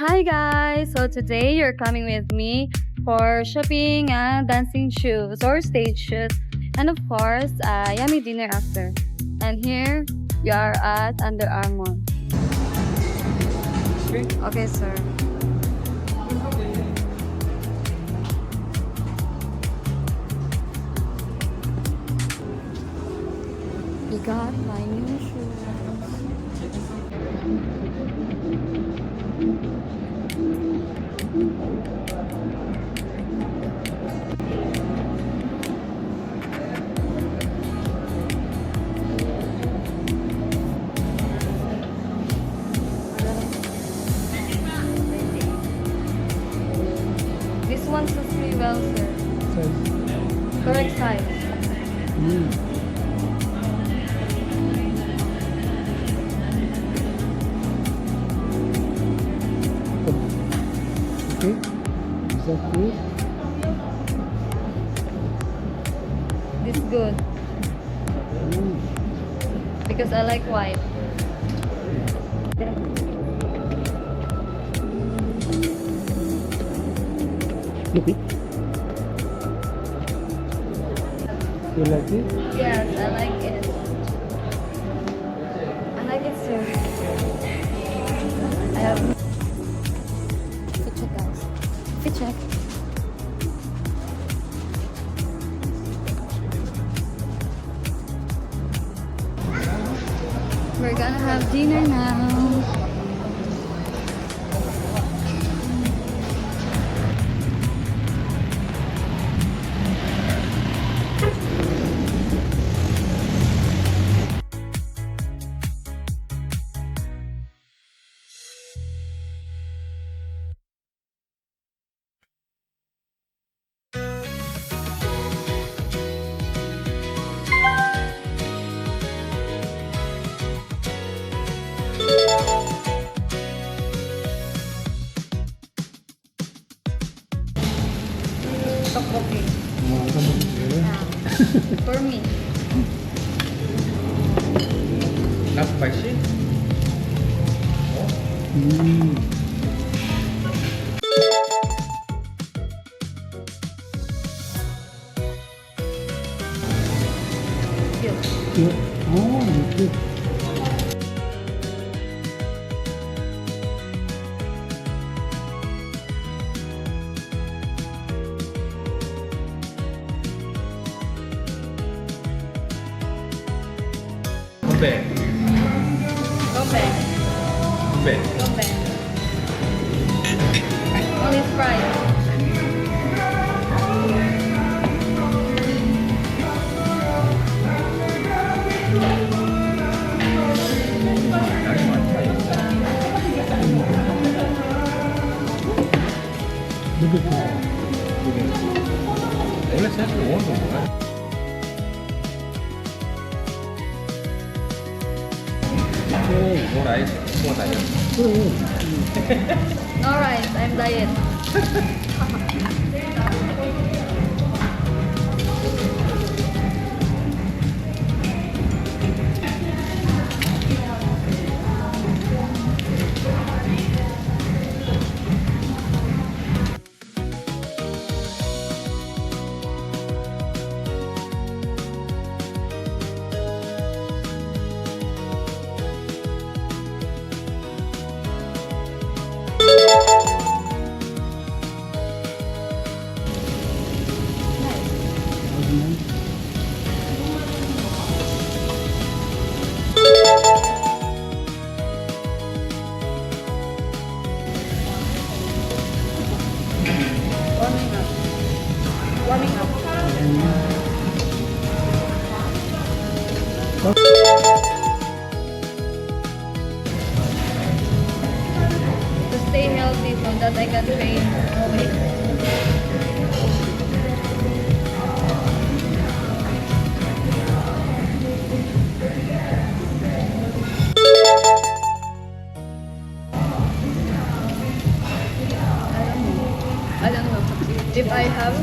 Hi guys! So today you're coming with me for shopping dancing shoes or stage shoes and of course yummy dinner after. And here we are at Under Armour. Okay sir. We got my new shoes. This one suits me well, sir. Correct size. Okay, is that good? This good because I like white. Okay. You like it? Yes, I like it. I like it, sir. I have. Fit check, guys. Fit check. We're gonna have dinner now. Tteokbokki. For me. Not spicy? Cute. Yeah. Oh, okay. Gombe. Gombe. Gombe. Gombe. Only Sprite. 양이 많다 이거. Look at that. 원래 사실 원도 뭐야? 뭐 라이스 뭐 다이어트. Alright, I'm diet. Warming up. Warming up. To stay healthy so that I can train weight. I don't know. If I have